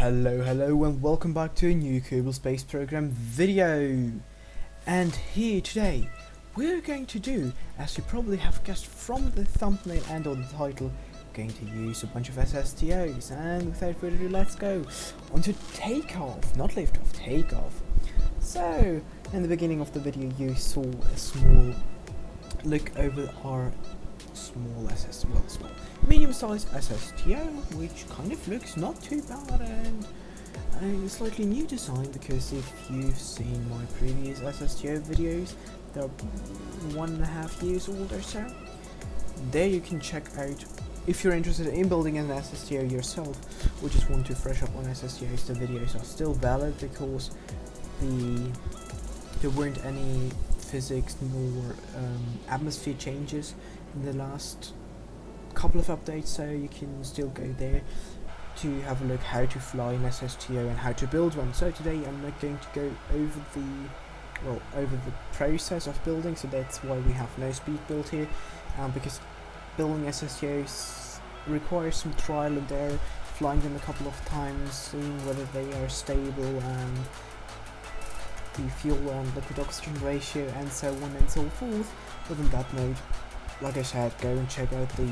Hello and welcome back to a new Kerbal Space Program video. And here today we're going to do, as you probably have guessed from the thumbnail and or the title, going to use a bunch of SSTOs. And without further ado, let's go on to takeoff, not liftoff, takeoff. So in the beginning of the video you saw a small look over our small medium-sized SSTO, which kind of looks not too bad, and a slightly new design, because if you've seen my previous SSTO videos, they're 1.5 years old or so. There you can check out if you're interested in building an SSTO yourself or just want to fresh up on SSTOs. The videos are still valid because there weren't any physics nor atmosphere changes in the last couple of updates, so you can still go there to have a look how to fly an SSTO and how to build one. So today I'm not going to go over the process of building, so that's why we have no speed build here, because building SSTOs requires some trial and error, flying them a couple of times, seeing whether they are stable, and the fuel and liquid oxygen ratio, and so on and so forth. But on that note, like I said, go and check out the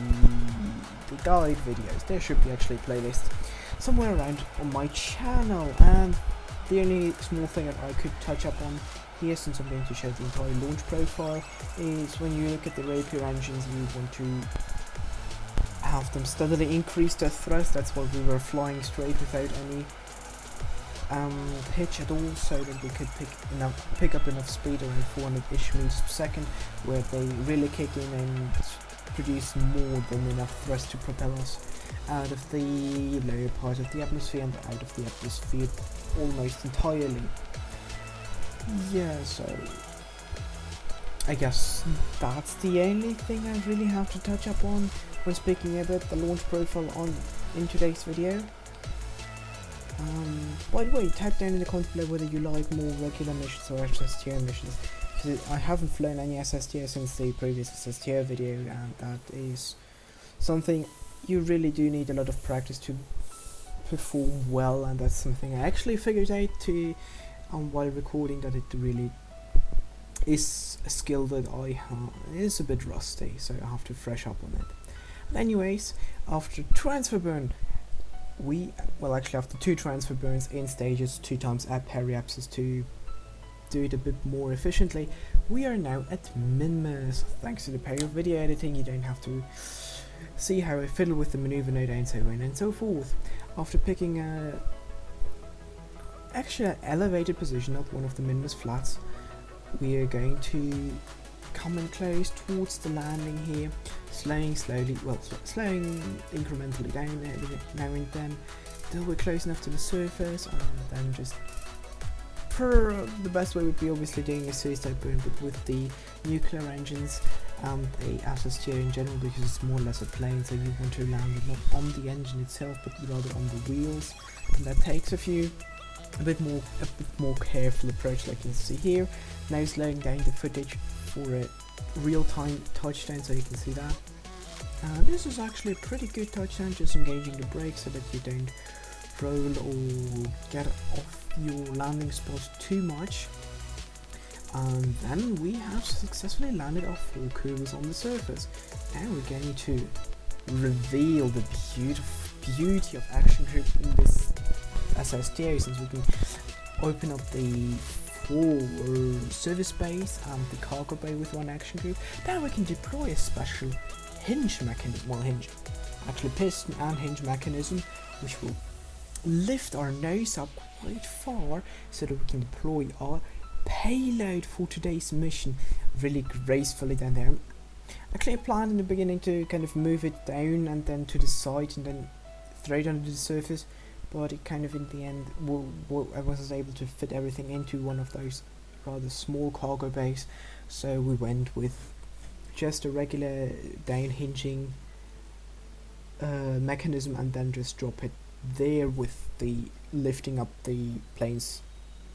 guide videos. There should be actually a playlist somewhere around on my channel. And the only small thing that I could touch up on here, since I'm going to show the entire launch profile, is when you look at the Rapier engines, you want to have them steadily increase their thrust. That's why we were flying straight without any pitch at all, so that we could pick up enough speed, around 400-ish meters per second, where they really kick in and produce more than enough thrust to propel us out of the lower part of the atmosphere and out of the atmosphere almost entirely. Yeah, so I guess that's the only thing I really have to touch up on when speaking about the launch profile in today's video. By the way, type down in the comments below whether you like more regular missions or SSTO missions, because I haven't flown any SSTO since the previous SSTO video, and that is something you really do need a lot of practice to perform well, and that's something I actually figured out while recording, that it really is a skill that I have. It's a bit rusty, so I have to fresh up on it. But anyways, after transfer burn, after 2 transfer burns in stages, 2 times at periapsis to do it a bit more efficiently, we are now at Minmus. Thanks to the power of video editing, you don't have to see how I fiddle with the maneuver node and so on and so forth. After picking actually an elevated position at one of the Minmus flats, we are going to come in close towards the landing here, slowing incrementally down every now and then until we're close enough to the surface, and then just the best way would be obviously doing a SSTO burn, but with the nuclear engines and the SSTO in general, because it's more or less a plane, so you want to land it not on the engine itself but rather on the wheels, and that takes a bit more careful approach, like you can see here. Now slowing down the footage for a real-time touchdown, so you can see that. This is actually a pretty good touchdown, just engaging the brakes so that you don't roll or get off your landing spot too much. And then we have successfully landed our 4 Kerbals on the surface. Now we're going to reveal the beauty of action group in this SSTO, since we can open up the 4 service bays and the cargo bay with 1 action group. Then we can deploy a special hinge mechanism, actually piston and hinge mechanism, which will lift our nose up quite far so that we can deploy our payload for today's mission really gracefully down there. Actually, I planned in the beginning to kind of move it down and then to the side and then throw it under the surface, but it kind of in the end, I wasn't able to fit everything into one of those rather small cargo bays, so we went with just a regular down hinging mechanism, and then just drop it there with the lifting up the plane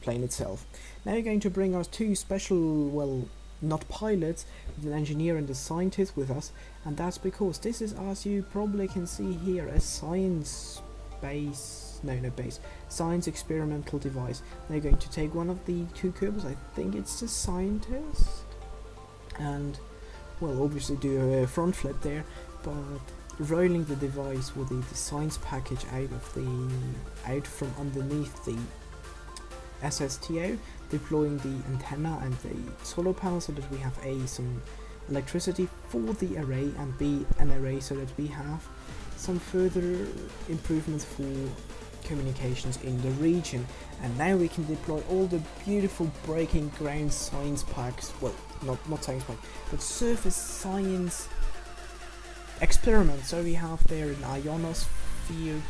itself. Now we're going to bring our 2 special, not pilots, but an engineer and a scientist with us, and that's because this is, as you probably can see here, a science base science experimental device. They're going to take one of the two Kerbals, I think it's the scientist, and well, obviously do a front flip there, but rolling the device with the science package out from underneath the SSTO, deploying the antenna and the solar panel so that we have some electricity for the array, and B, an array so that we have some further improvements for communications in the region. And now we can deploy all the beautiful breaking ground science packs, well, not science pack, but surface science experiments. So we have there an ionosphere,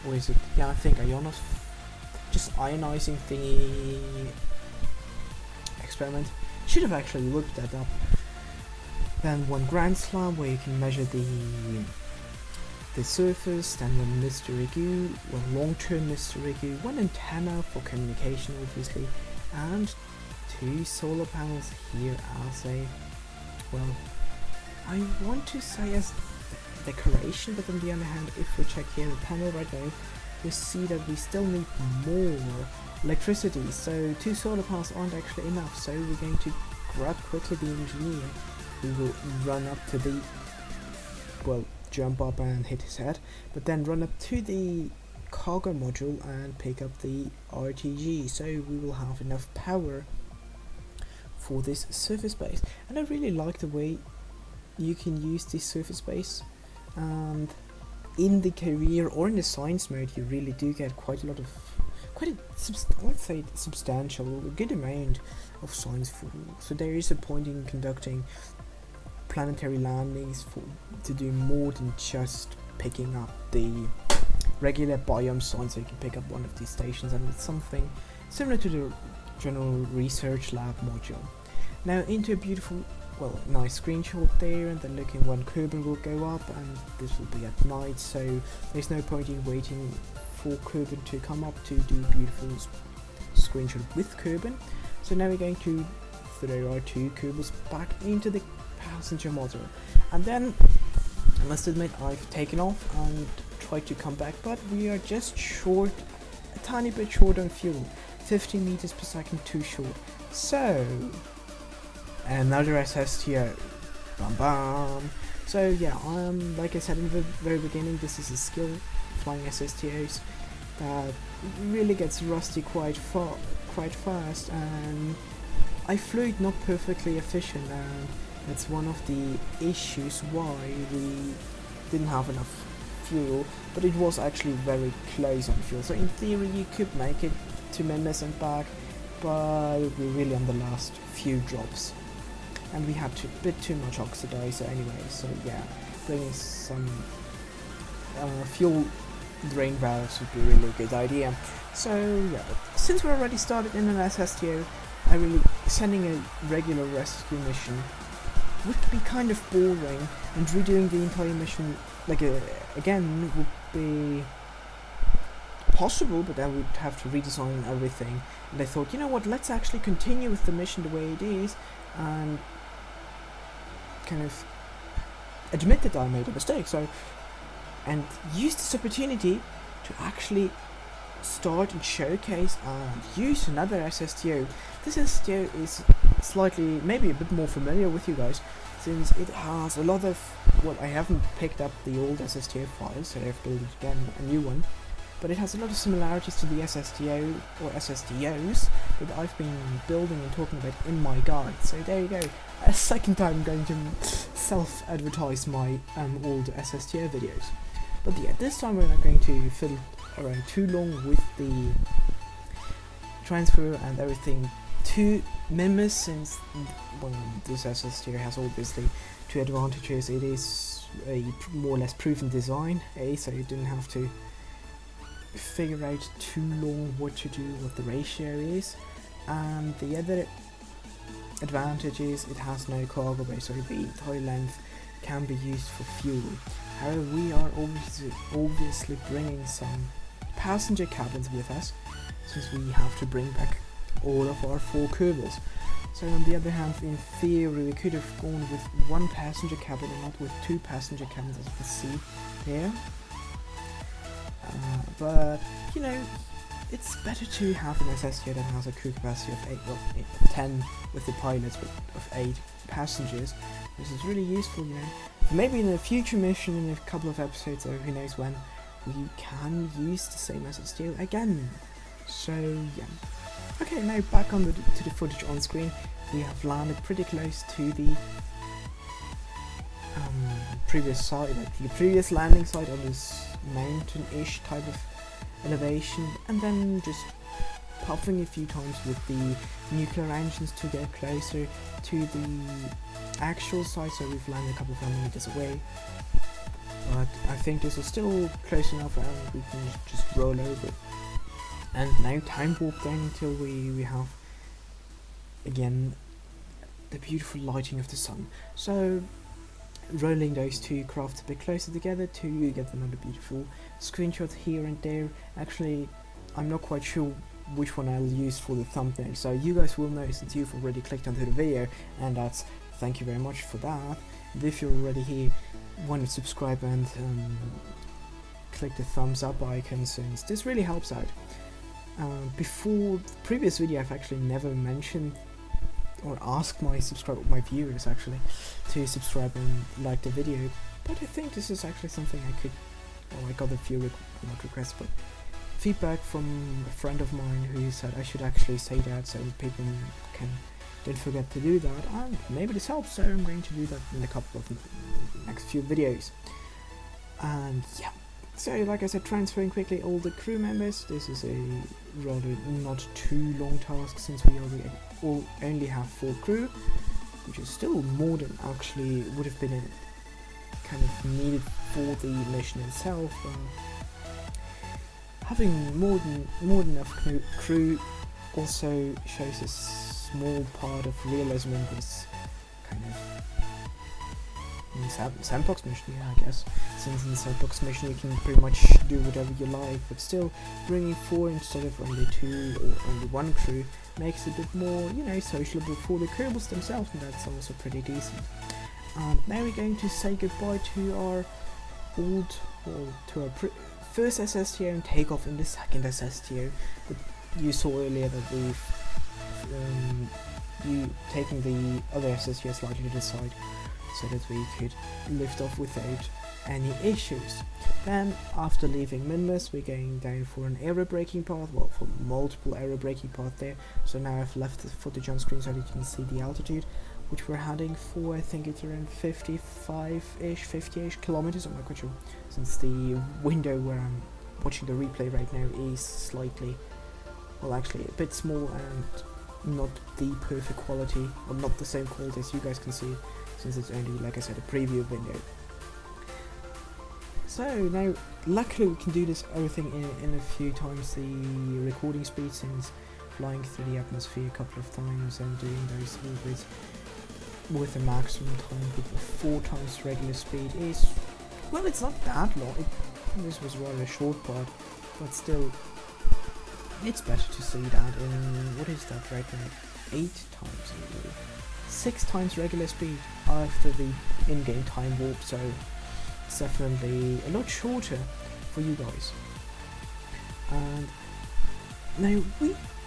or is it, yeah, I think ionosphere, just ionizing thingy experiment. Should have actually looked that up. Then one grand slam where you can measure the surface, then one mystery goo, one long-term mystery goo, one antenna for communication obviously, and two solar panels here as a, well, I want to say as decoration, but on the other hand, if we check here the panel right now, we see that we still need more electricity, so two solar panels aren't actually enough, so we're going to grab quickly the engineer, who will run up to the, well, jump up and hit his head, but then run up to the cargo module and pick up the RTG, so we will have enough power for this surface base. And I really like the way you can use this surface base, and in the career or in the science mode you really do get quite a let's say substantial, a good amount of science for. So there is a point in conducting planetary landings to do more than just picking up the regular biome science, so you can pick up one of these stations, and it's something similar to the general research lab module. Now into a beautiful, well, nice screenshot there, and then looking when Kerbal will go up, and this will be at night, so there's no point in waiting for Kerbal to come up to do beautiful screenshot with Kerbal. So now we're going to throw our two Kerbals back into the passenger module, and then I must admit I've taken off and tried to come back, but we are just short, a tiny bit short on fuel, 15 meters per second too short. So another SSTO, bam bam. So yeah, like I said in the very beginning, this is a skill flying SSTOs that really gets rusty quite fast, and I flew it not perfectly efficient, and that's one of the issues why we didn't have enough fuel, but it was actually very close on fuel, so in theory you could make it to Minmus and back, but we're really on the last few drops, and we had a bit too much oxidizer anyway, so yeah, bringing some fuel drain valves would be really a good idea. So yeah, since we're already started in an SSTO, I really sending a regular rescue mission would be kind of boring, and redoing the entire mission like again would be possible, but I would have to redesign everything. And I thought, you know what, let's actually continue with the mission the way it is, and kind of admit that I made a mistake, and use this opportunity to actually start and showcase and use another SSTO. This SSTO is slightly, maybe a bit more familiar with you guys, since it has a lot of, well, I haven't picked up the old SSTO files, so I've built again a new one, but it has a lot of similarities to the SSTO or SSTOs that I've been building and talking about in my guide. So there you go, a second time I'm going to self-advertise my old SSTO videos. But yeah, this time we're not going to fiddle around too long with the transfer and everything to Minmus, since, well, this SSTO has obviously two advantages. It is a more or less proven design, so you didn't have to figure out too long what to do, what the ratio is, and the other advantage is it has no cargo bay, so the entire length can be used for fuel. However, we are obviously bringing some passenger cabins with us, since we have to bring back all of our 4 Kerbals. So on the other hand, in theory we could have gone with 1 passenger cabin and not with 2 passenger cabins, as you can see here. but you know, it's better to have an SSTO that has a crew capacity of 10 with the pilots, but of 8 passengers. This is really useful, you know. Maybe in a future mission, in a couple of episodes, or who knows when, we can use the same SSTO again. So yeah. Okay, now back on to the footage on screen. We have landed pretty close to the previous site, like the previous landing site on this mountain-ish type of elevation, and then just puffing a few times with the nuclear engines to get closer to the actual site. So we've landed a couple of meters away, but I think this is still close enough and we can just roll over. And now time warp down until we have again the beautiful lighting of the sun. So rolling those two crafts a bit closer together to get another beautiful screenshot here and there. Actually, I'm not quite sure which one I'll use for the thumbnail, so you guys will know since you've already clicked onto the video, and that's thank you very much for that. And if you're already here, why not subscribe and click the thumbs up icon, since this really helps out. Before the previous video, I've actually never mentioned or asked my viewers actually to subscribe and like the video, but I think this is actually something I could, well, I got a few not requests but feedback from a friend of mine who said I should actually say that so people don't forget to do that, and maybe this helps, so I'm going to do that in a couple of next few videos. And yeah, so like I said, transferring quickly all the crew members. This is a rather not too long task since we only have 4 crew, which is still more than actually would have been kind of needed for the mission itself. Having more than enough crew also shows a small part of realism in this kind of sandbox mission, yeah, I guess. Since in the sandbox mission you can pretty much do whatever you like, but still bringing 4 instead of only 2 or only 1 crew makes it a bit more, you know, sociable for the crews themselves, and that's also pretty decent. Now we're going to say goodbye to our first SSTO and take off in the second SSTO. But you saw earlier that we've taken the other SSTO slightly to the side, so that we could lift off without any issues. Then after leaving Minmus, we're going down for an aero braking path, well, for multiple aero braking paths there. So now I've left the footage on screen so that you can see the altitude, which we're heading for. I think it's around 55-ish, 50-ish kilometers, I'm not quite sure, since the window where I'm watching the replay right now is slightly, well, actually a bit small and not the perfect quality, or not the same quality as you guys can see, since it's only, like I said, a preview window. So now, luckily we can do this everything in a few times the recording speed, since flying through the atmosphere a couple of times and doing those orbits with a maximum time with 4 times regular speed is, well, it's not that long. This was rather a short part, but still, it's better to see that in, what is that right now, 8 times, 6 times regular speed after the in-game time warp, so it's definitely a lot shorter for you guys. And now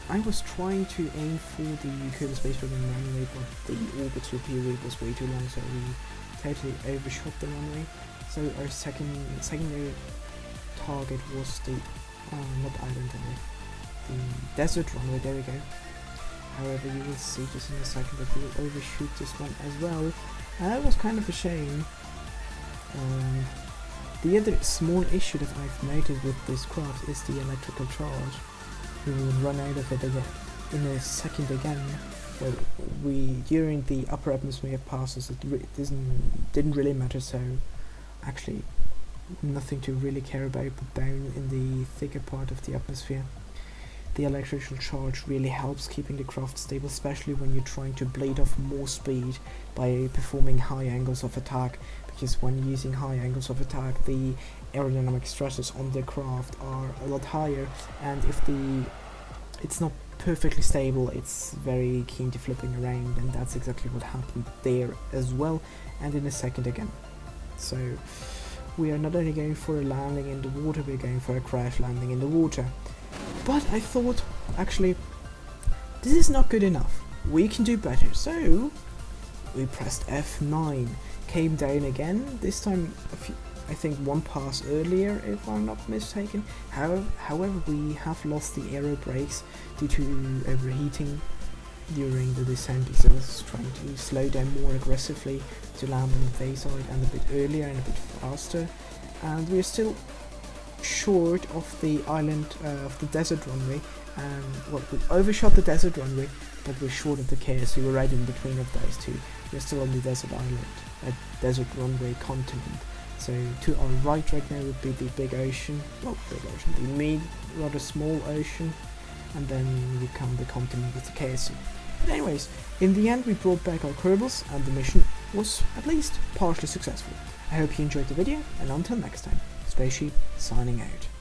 I was trying to aim for the Kerbal Space Program runway, but the orbital period was way too long, so we totally overshot the runway. So our secondary target was the not island runway, the desert runway. There we go. However, you will see just in a second that we will overshoot this one as well, and that was kind of a shame. The other small issue that I've noted with this craft is the electrical charge. We will run out of it again in a second again. Well, during the upper atmosphere passes, it didn't really matter, so actually nothing to really care about, but down in the thicker part of the atmosphere, the electrical charge really helps keeping the craft stable, especially when you're trying to bleed off more speed by performing high angles of attack, because when using high angles of attack, the aerodynamic stresses on the craft are a lot higher, and if it's not perfectly stable, it's very keen to flipping around, and that's exactly what happened there as well, and in a second again. So we are not only going for a landing in the water, we're going for a crash landing in the water. But I thought, actually, this is not good enough. We can do better. So we pressed F9, came down again, this time I think one pass earlier if I'm not mistaken. However, we have lost the aero brakes due to overheating during the descent, because I was trying to slow down more aggressively to land on the face side and a bit earlier and a bit faster, and we're still short of the island, of the desert runway, and well, we overshot the desert runway, but we're short of the KSP. We're right in between of those two. We're still on the desert island, a desert runway continent. So to our right now would be the big ocean, the rather small ocean, and then would come the continent with the KSP. But anyways, in the end we brought back our Kerbals, and the mission was at least partially successful. I hope you enjoyed the video, and until next time, Spaceship signing out.